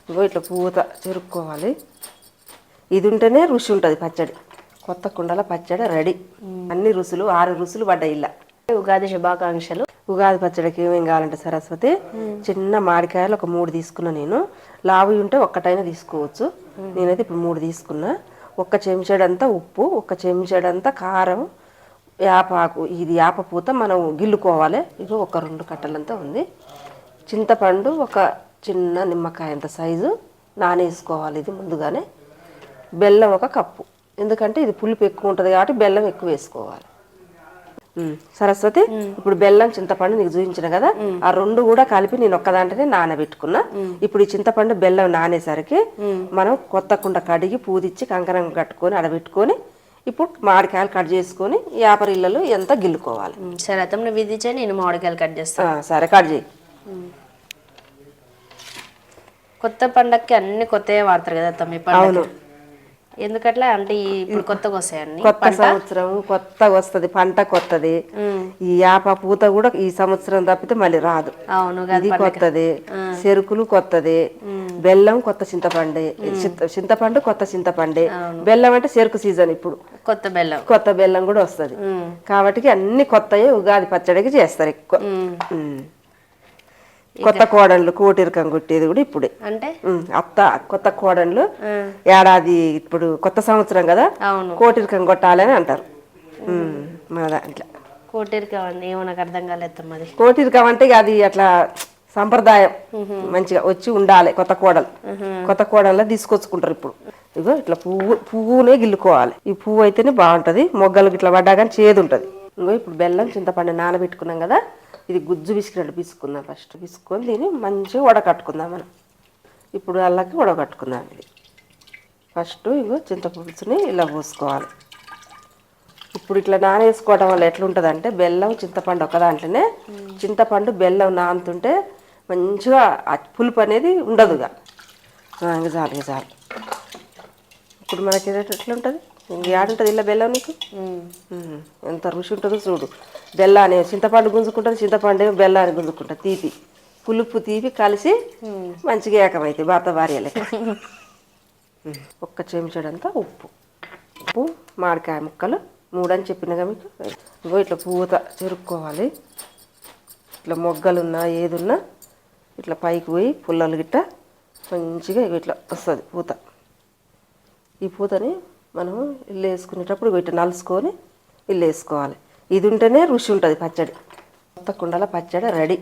ఇంకో ఇట్లా పూత చెరుక్కోవాలి. ఇది ఉంటేనే రుచి ఉంటుంది పచ్చడి. కొత్త కుండల పచ్చడి రెడీ. అన్ని రుసులు 6 రుసులు పడ్డాయి ఇలా. ఉగాది శుభాకాంక్షలు. ఉగాది పచ్చడికి ఏమేం కావాలంటే సరస్వతి, చిన్న మామిడికాయలు ఒక 3 తీసుకున్నా. నేను లావు ఉంటే ఒక్కటైనా తీసుకోవచ్చు. నేనైతే ఇప్పుడు 3 తీసుకున్నా. 1 చెంచాడంతా ఉప్పు, 1 చెంచాడంతా కారం, యాపాకు, ఇది యాప పూత మనం గిల్లుకోవాలి. ఇగో ఒక 2 కట్టలంతా ఉంది. చింతపండు ఒక చిన్న నిమ్మకాయ అంత సైజు నానేసుకోవాలి ఇది ముందుగానే. బెల్లం 1 కప్పు, ఎందుకంటే ఇది పులుపు ఎక్కువ ఉంటుంది కాబట్టి బెల్లం ఎక్కువ వేసుకోవాలి. సరస్వతి, ఇప్పుడు బెల్లం చింతపండు నీకు చూపించిన కదా, ఆ 2 కూడా కలిపి నేను ఒక్కదాంటనే నానబెట్టుకున్నా. ఇప్పుడు ఈ చింతపండు బెల్లం నానేసరికి మనం కొత్త కుండ కడిగి పూదిచ్చి కంకణం కట్టుకొని అడబెట్టుకొని ఇప్పుడు మామిడికాయలు కట్ చేసుకొని యాపరిల్లలు ఎంత గిల్లుకోవాలి. సరే అత్తమ్మ, నువ్వు ఇది చేయి, నేను మామిడికాయలు కట్ చేస్తాను. సరే కట్ చేయి. కొత్త పండక్కి అన్ని కొత్తగా వాడతారు కదా అత్తమ్మ ఈ పండుగ. ఎందుకట్లా అంటే ఇప్పుడు కొత్తగా వస్తాయండి. కొత్త సంవత్సరం కొత్తగా వస్తుంది, పంట కొత్తది. ఈ యాప పూత కూడా ఈ సంవత్సరం తప్పితే మళ్ళీ రాదు. అవును, ఇది కొత్తది. చెరుకులు కొత్తది. బెల్లం కొత్త చింతపండు, చింతపండు కొత్త చింతపండు. బెల్లం అంటే చెరుకు సీజన్ ఇప్పుడు కొత్త బెల్లం కూడా వస్తుంది. కాబట్టి అన్ని కొత్తవి ఉగాది పచ్చడికి చేస్తారు ఎక్కువ. కొత్త కోడళ్ళు కోటిరకం కొట్టేది కూడా ఇప్పుడే. అంటే అత్త కొత్త కోడళ్ళు ఏడాది ఇప్పుడు కొత్త సంవత్సరం కదా, కోటిరకం కొట్టాలని అంటారు మన దాంట్లో. కోటిరకం అంటే ఏమో నాకు అర్థం కాలేదు. మరి కోటిరకం అంటే అది అట్లా సంప్రదాయం, మంచిగా వచ్చి ఉండాలి. కొత్త కోడళ్ళ తీసుకొచ్చుకుంటారు ఇప్పుడు. ఇగో ఇట్లా పువ్వునే గిల్లుకోవాలి. ఈ పువ్వు అయితేనే బాగుంటది. మొగ్గలు ఇట్లా పడ్డా కానీ చేదు ఉంటది. ఇంకో ఇప్పుడు బెల్లం చింతపండు నానబెట్టుకున్నాం కదా, ఇది గుజ్జు పిసికినట్టు పిసుకుందాం. ఫస్ట్ పిసుకొని దీన్ని మంచిగా వడకట్టుకుందాం మనం. ఇప్పుడు అల్లకి వడకట్టుకుందాం. ఇది ఫస్ట్ ఇగో చింతపులుసుని ఇలా పోసుకోవాలి. ఇప్పుడు ఇట్లా నానేసుకోవడం వల్ల ఎట్లుంటుంది అంటే, బెల్లం చింతపండు ఒక దాంట్లోనే, చింతపండు బెల్లం నానుతుంటే మంచిగా పులుపు అనేది ఉండదుగా. ఇంక చాలు. ఇప్పుడు మనకి ఎట్లుంటుంది, ఏడుంటుంది ఇలా బెల్లం నీకు ఎంత రుచి ఉంటుందో చూడు. బెల్లాన్ని చింతపండు గుంజుకుంటుంది, చింతపండు బెల్లాన్ని గుంజుకుంటుంది. తీపి పులుపు తీపి కలిసి మంచిగా ఏకమైతే భర్త భార్య లెక్క. 1 చెంచాడంతా ఉప్పు, మామిడికాయ ముక్కలు 3 అని చెప్పినగా మీకు. ఇంకో ఇట్లా పూత చెరుక్కోవాలి. ఇట్లా మొగ్గలున్నా ఏదున్నా ఇట్లా పైకి పోయి పుల్లలు గిట్ట మంచిగా ఇట్లా వస్తుంది పూత. ఈ పూతని మనం ఇల్లు వేసుకునేటప్పుడు ఇట్లా నలుసుకొని ఇల్లు వేసుకోవాలి. ఇది ఉంటేనే రుచి ఉంటుంది పచ్చడి. కొత్త కుండల పచ్చడి రెడీ.